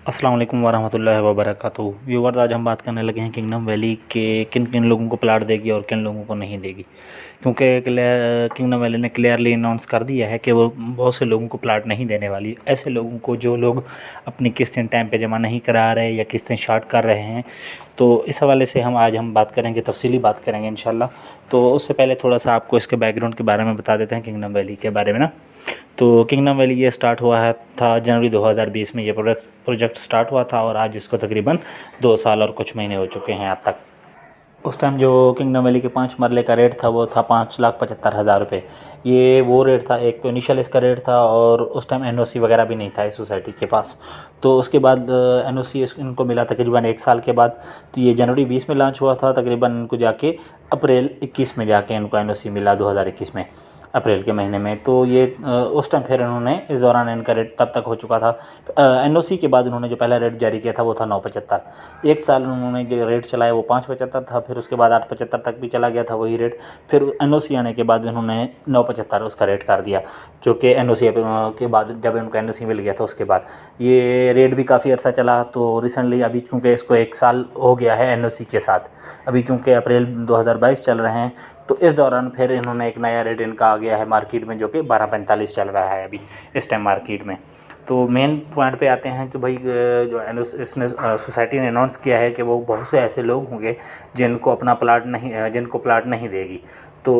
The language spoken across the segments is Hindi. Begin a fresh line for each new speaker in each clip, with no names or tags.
अस्सलाम वालेकुम वरहमतुल्लाहि वबरकातुहू। व्यूअर्स, आज हम बात करने लगे हैं किंगडम वैली के किन किन लोगों को प्लाट देगी और किन लोगों को नहीं देगी। क्योंकि किंगडम वैली ने क्लियरली अनाउंस कर दिया है कि वो बहुत से लोगों को प्लाट नहीं देने वाली। ऐसे लोगों को जो लोग अपनी किस्तें टाइम पे जमा नहीं करा रहे या किस्तें शार्ट कर रहे हैं, तो इस हवाले से हम बात करेंगे, तफसीली बात करेंगे इंशाल्लाह। तो उससे पहले थोड़ा सा आपको इसके बैकग्राउंड के बारे में बता देते हैं, किंगडम वैली के बारे में ना। तो किंगडम वैली ये स्टार्ट हुआ है था जनवरी 2020 में। ये प्रोजेक्ट स्टार्ट हुआ था और आज इसको तकरीबन 2 साल और कुछ महीने हो चुके हैं अब तक। उस टाइम जो किंगडम वैली के 5 मरले का रेट था वो था 5,75,000 रुपये। ये वो रेट था, एक तो इनिशियल इसका रेट था और उस टाइम एनओसी वगैरह भी नहीं था इस सोसाइटी के पास। तो उसके बाद एनओसी इनको मिला तकरीबन 1 साल के बाद। तो ये जनवरी 20 में लॉन्च हुआ था, तकरीबन इनको जाके अप्रैल 21 में जाके इनको एनओसी मिला, 2021 में अप्रैल के महीने में। तो ये उस टाइम फिर इन्होंने इस दौरान इनका रेट तब तक हो चुका था। एनओसी के बाद इन्होंने जो पहला रेट जारी किया था वो था 9,75। 1 साल उन्होंने जो रेट चलाया वो 5,75 था, फिर उसके बाद 8,75 तक भी चला गया था वही रेट। फिर एनओसी आने के बाद इन्होंने 9,75 उसका रेट कर दिया, जो कि एनओसी के बाद जब इनको एनओसी मिल गया था उसके बाद ये रेट भी काफ़ी अर्सा चला। तो रिसेंटली अभी क्योंकि इसको 1 साल हो गया है एनओसी के साथ, अभी क्योंकि अप्रैल 2022 चल रहे हैं, तो इस दौरान फिर इन्होंने एक नया रेट इनका आ गया है मार्केट में, जो कि 12,45 चल रहा है अभी इस टाइम मार्केट में। तो मेन पॉइंट पे आते हैं। तो भाई जो इसने सोसाइटी ने अनाउंस किया है कि वो बहुत से ऐसे लोग होंगे जिनको प्लाट नहीं देगी। तो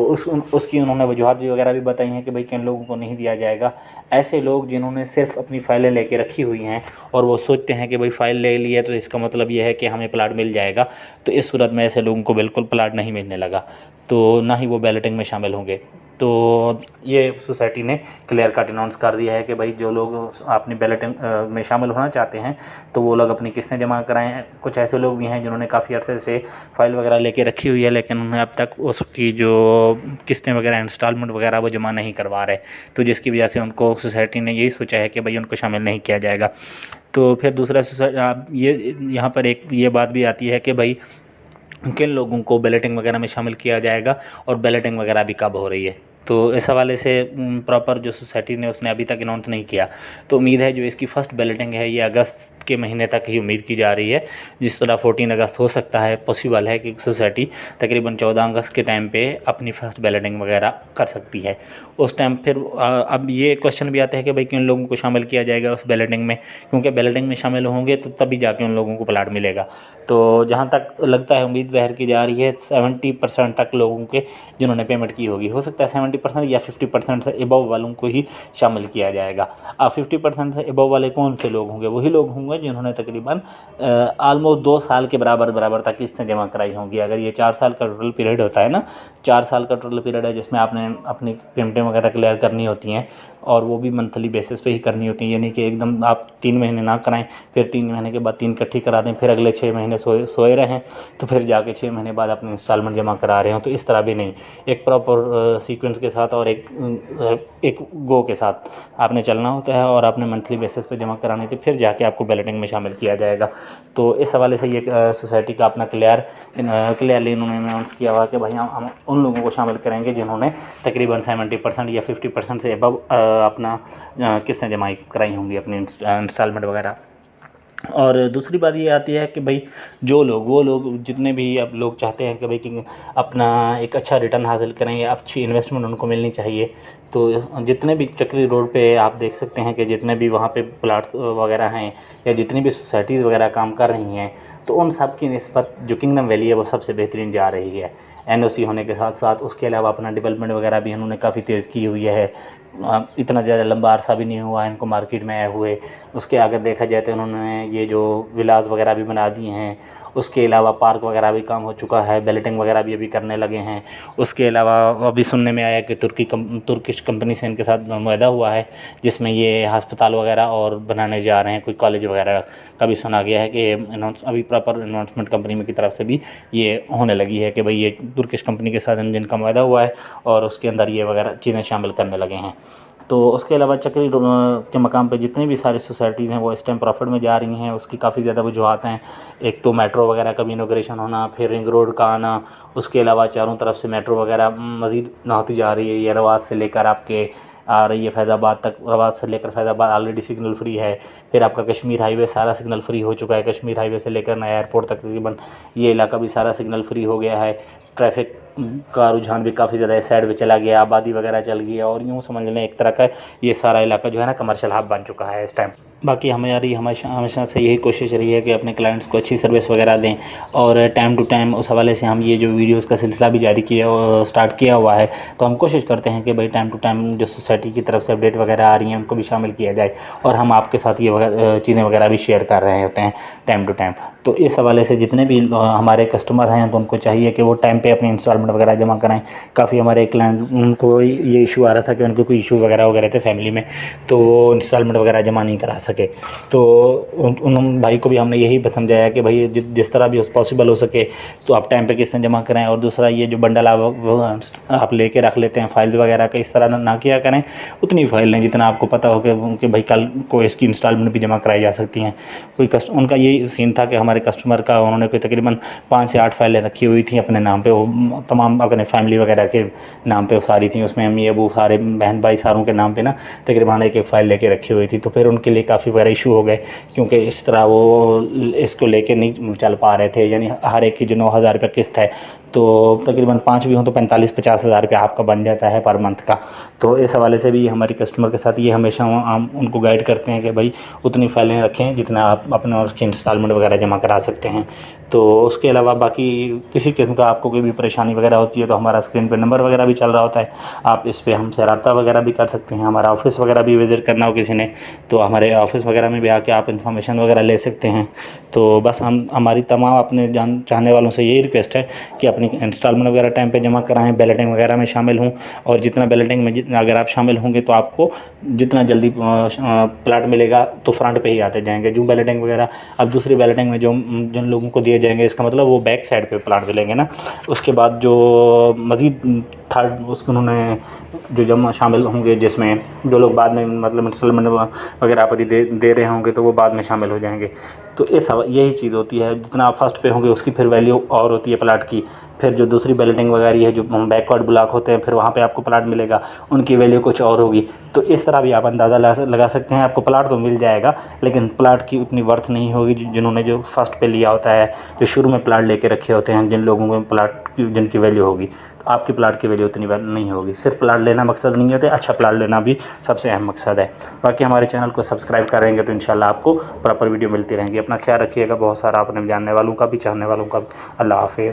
उसकी उन्होंने वजूहत भी वगैरह भी बताई हैं कि भाई किन लोगों को नहीं दिया जाएगा। ऐसे लोग जिन्होंने सिर्फ अपनी फ़ाइलें लेके रखी हुई हैं और वो सोचते हैं कि भाई फ़ाइल ले लिए तो इसका मतलब ये है कि हमें प्लाट मिल जाएगा, तो इस सूरत में ऐसे लोगों को बिल्कुल प्लाट नहीं मिलने लगा, तो ना ही वो बैलेटिंग में शामिल होंगे। तो ये सोसाइटी ने क्लियर कट अनाउंस कर दिया है कि भाई जो लोग अपनी बैलेटिंग में शामिल होना चाहते हैं तो वो लोग अपनी किस्तें जमा कराएं। कुछ ऐसे लोग भी हैं जिन्होंने काफ़ी अरसे से फ़ाइल वगैरह लेके रखी हुई है, लेकिन उन्हें अब तक उसकी जो किस्तें वगैरह इंस्टॉलमेंट वगैरह वो जमा नहीं करवा रहे, तो जिसकी वजह से उनको सोसाइटी ने यही सोचा है कि भाई उनको शामिल नहीं किया जाएगा। तो फिर दूसरा ये यहाँ पर एक ये बात भी आती है कि भाई किन लोगों को बैलेटिंग वगैरह में शामिल किया जाएगा और बैलेटिंग वगैरह भी कब हो रही है। तो इस हवाले से प्रॉपर जो सोसाइटी ने उसने अभी तक अनाउंस नहीं किया। तो उम्मीद है जो इसकी फ़र्स्ट बैलेटिंग है ये अगस्त के महीने तक ही उम्मीद की जा रही है। जिस तरह 14 अगस्त हो सकता है, पॉसिबल है कि सोसाइटी तकरीबन 14 अगस्त के टाइम पे अपनी फ़र्स्ट बैलेटिंग वगैरह कर सकती है। उस टाइम फिर अब ये क्वेश्चन भी आता है कि भाई किन लोगों को शामिल किया जाएगा उस बैलेटिंग में, क्योंकि बैलेटिंग में शामिल होंगे तो तभी जाके उन लोगों को प्लाट मिलेगा। तो जहाँ तक लगता है उम्मीद ज़ाहिर की जा रही है 70% तक लोगों के जिन्होंने पेमेंट की होगी, हो सकता है 70% या 50% से एबव वालों को ही शामिल किया जाएगा। अब 50% से एबव वाले कौन से लोग होंगे? वही लोग होंगे जिन्होंने तकरीबन आलमोस्ट 2 साल के बराबर तक किस्तें जमा कराई होंगी। अगर ये 4 साल का टोटल पीरियड होता है ना, 4 साल का टोटल पीरियड है जिसमें आपने अपनी पेमेंटें वगैरह क्लियर करनी होती हैं, और वो भी मंथली बेसिस पे ही करनी होती है। यानी कि एकदम आप 3 महीने ना कराएं, फिर 3 महीने के बाद 3 इकट्ठी करा दें, फिर अगले 6 महीने सोए रहें, तो फिर जाके 6 महीने बाद अपनी इंस्टॉलमेंट जमा करा रहे हो। तो इस तरह भी नहीं, एक प्रॉपर सीक्वेंस के साथ और एक गो के साथ आपने चलना होता है और आपने मंथली बेसिस पे जमा करानी थी, फिर जाके आपको बैलेटिंग में शामिल किया जाएगा। तो इस हवाले से ये सोसाइटी का अपना क्लियरली इन्होंने अनाउंस किया हुआ कि भाई हम उन लोगों को शामिल करेंगे जिन्होंने तकरीबन 70% या 50% से अबव अपना किस्तें जमा कराई होंगी अपनी इंस्टॉलमेंट वगैरह। और दूसरी बात ये आती है कि भाई वो लोग जितने भी अब लोग चाहते हैं कि भाई कि अपना एक अच्छा रिटर्न हासिल करें या अच्छी इन्वेस्टमेंट उनको मिलनी चाहिए, तो जितने भी चक्री रोड पे आप देख सकते हैं कि जितने भी वहाँ पे प्लाट्स वगैरह हैं या जितनी भी सोसाइटीज़ वगैरह काम कर रही हैं, तो उन सब की निस्बत जो किंगडम वैली है वो सबसे बेहतरीन जा रही है। एनओसी होने के साथ साथ उसके अलावा अपना डेवलपमेंट वगैरह भी इन्होंने काफ़ी तेज़ की हुई है। इतना ज़्यादा लंबा अरसा भी नहीं हुआ इनको मार्केट में आए हुए। उसके अगर देखा जाए तो इन्होंने ये जो विलास वगैरह भी बना दिए हैं, उसके अलावा पार्क वगैरह भी काम हो चुका है, बैलेटिंग वगैरह भी अभी करने लगे हैं। उसके अलावा अभी सुनने में आया कि तुर्किश कंपनी से इनके साथ मुआहदा हुआ है, जिसमें ये अस्पताल वगैरह और बनाने जा रहे हैं, कोई कॉलेज वगैरह का भी सुना गया है कि अभी प्रॉपर अनाउंसमेंट कंपनी की तरफ से भी ये होने लगी है कि भाई ये तुर्किश कंपनी के साथ जिनका मुआहदा हुआ है और उसके अंदर ये वगैरह चीज़ें शामिल करने लगे हैं। तो उसके अलावा चक्री के मकाम पे जितनी भी सारी सोसाइटीज़ हैं वो इस टाइम प्रॉफिट में जा रही हैं। उसकी काफ़ी ज़्यादा वजूहत हैं। एक तो मेट्रो वगैरह का भी इनॉग्रेशन होना, फिर रिंग रोड का आना, उसके अलावा चारों तरफ से मेट्रो वगैरह मज़ीद होती जा रही है। ये रवास से लेकर आपके आ रही है फैज़ाबाद तक, रवाद से लेकर फैज़ाबाद ऑलरेडी सिग्नल फ्री है। फिर आपका कश्मीर हाईवे सारा सिग्नल फ्री हो चुका है, कश्मीर हाईवे से लेकर नया एयरपोर्ट तक तकरीबन ये इलाका भी सारा सिग्नल फ्री हो गया है। ट्रैफिक का रुझान भी काफ़ी ज़्यादा इस साइड पे चला गया, आबादी वगैरह चल गई है, और यूँ समझ लें एक तरह का ये सारा इलाका जो है ना कमर्शियल हब बन चुका है इस टाइम। बाकी हमारी हमेशा से यही कोशिश रही है कि अपने क्लाइंट्स को अच्छी सर्विस वगैरह दें, और टाइम टू टाइम उस हवाले से हम ये जो वीडियोस का सिलसिला भी जारी किया स्टार्ट किया हुआ है। तो हम कोशिश करते हैं कि भाई टाइम टू टाइम जो सोसाइटी की तरफ से अपडेट वगैरह आ रही हैं उनको भी शामिल किया जाए, और हम आपके साथ ये चीज़ें वगैरह भी शेयर कर रहे होते हैं टाइम टू टाइम। तो इस हवाले से जितने भी हमारे कस्टमर हैं तो उनको चाहिए कि वो टाइम पे अपनी इंस्टॉलमेंट वगैरह जमा कराएं। काफ़ी हमारे क्लाइंट उनको ये इशू आ रहा था कि उनको कोई इशू वगैरह थे फैमिली में, तो वो इंस्टॉलमेंट वगैरह जमा नहीं करा सके। तो उन भाई को भी हमने यही समझाया कि भाई जिस तरह भी पॉसिबल हो सके तो आप टाइम पे किस्तें जमा कराएं। और दूसरा ये जो बंडल आप लेके रख लेते हैं फाइल्स वगैरह का, इस तरह ना किया करें। उतनी फाइल लें जितना आपको पता हो कि भाई कल को इसकी इंस्टॉलमेंट भी जमा कराई जा सकती हैं। उनका यही सीन था कि हमारे कस्टमर का उन्होंने कोई तकरीबन 5 से 8 फाइलें रखी हुई थी अपने नाम पे, वो तमाम अपने फैमिली वगैरह के नाम पे सारी थी, उसमें अम्मी अबू सारे बहन भाई सारों के नाम पे ना तकरीबन एक फ़ाइल लेके रखी हुई थी। तो फिर उनके लिए काफ़ी बड़ा इशू हो गए, क्योंकि इस तरह वो इसको लेके नहीं चल पा रहे थे। यानी हर एक की जो 9,000 रुपये किस्त है, तो तकरीबन 5 भी हों तो 45-50 हज़ार रुपया आपका बन जाता है पर मंथ का। तो इस हवाले से भी हमारी कस्टमर के साथ ये हमेशा हम उनको गाइड करते हैं कि भाई उतनी फाइलें रखें जितना आप अपने उसकी इंस्टॉलमेंट वगैरह जमा करा सकते हैं। तो उसके अलावा बाकी किसी किस्म का आपको कोई भी परेशानी वगैरह होती है तो हमारा स्क्रीन पे नंबर वगैरह भी चल रहा होता है, आप इस पर हमसे रब्ता वगैरह भी कर सकते हैं। हमारा ऑफिस वगैरह भी विज़िट करना हो किसी ने तो हमारे ऑफिस वगैरह में भी आके आप इन्फॉर्मेशन वगैरह ले सकते हैं। तो बस हमारी तमाम अपने चाहने वालों से यही रिक्वेस्ट है कि अपनी इंस्टॉलमेंट वगैरह टाइम पे जमा कराएं, बैलेटिंग वगैरह में शामिल हों, और जितना बैलेटिंग में अगर आप शामिल होंगे तो आपको जितना जल्दी प्लाट मिलेगा तो फ्रंट पे ही आते जाएंगे। जो बैलेटिंग वगैरह अब दूसरी बैलेटिंग में जो जिन लोगों को दिए जाएंगे, इसका मतलब वो बैक साइड पे प्लाट मिलेंगे ना। उसके बाद जो मज़ीद थर्ड उसको उन्होंने जो जमा शामिल होंगे, जिसमें जो लोग बाद में मतलब इंस्टॉलमेंट वगैरह आप दे रहे होंगे तो वो बाद में शामिल हो जाएंगे। तो यही चीज़ होती है, जितना आप फर्स्ट पे होंगे उसकी फिर वैल्यू और होती है प्लाट की। फिर जो दूसरी बैलेटिंग वगैरह है, जो बैकवर्ड ब्लॉक होते हैं, फिर वहाँ पे आपको प्लाट मिलेगा, उनकी वैल्यू कुछ और होगी। तो इस तरह भी आप अंदाज़ा लगा सकते हैं। आपको प्लाट तो मिल जाएगा, लेकिन प्लाट की उतनी वर्थ नहीं होगी जिन्होंने जो फर्स्ट पे लिया होता है, जो शुरू में प्लाट लेके रखे होते हैं, जिन लोगों को प्लाट की जिनकी वैल्यू होगी। तो आपकी प्लाट की वैल्यू उतनी नहीं होगी। सिर्फ प्लाट लेना मकसद नहीं होता, अच्छा प्लाट लेना भी सबसे अहम मकसद है। बाकी हमारे चैनल को सब्सक्राइब करेंगे तो इंशाल्लाह आपको प्रॉपर वीडियो मिलती रहेंगी। अपना ख्याल रखिएगा, बहुत सारा अपने जानने वालों का भी चाहने वालों का भी। अल्लाह हाफ़िज़।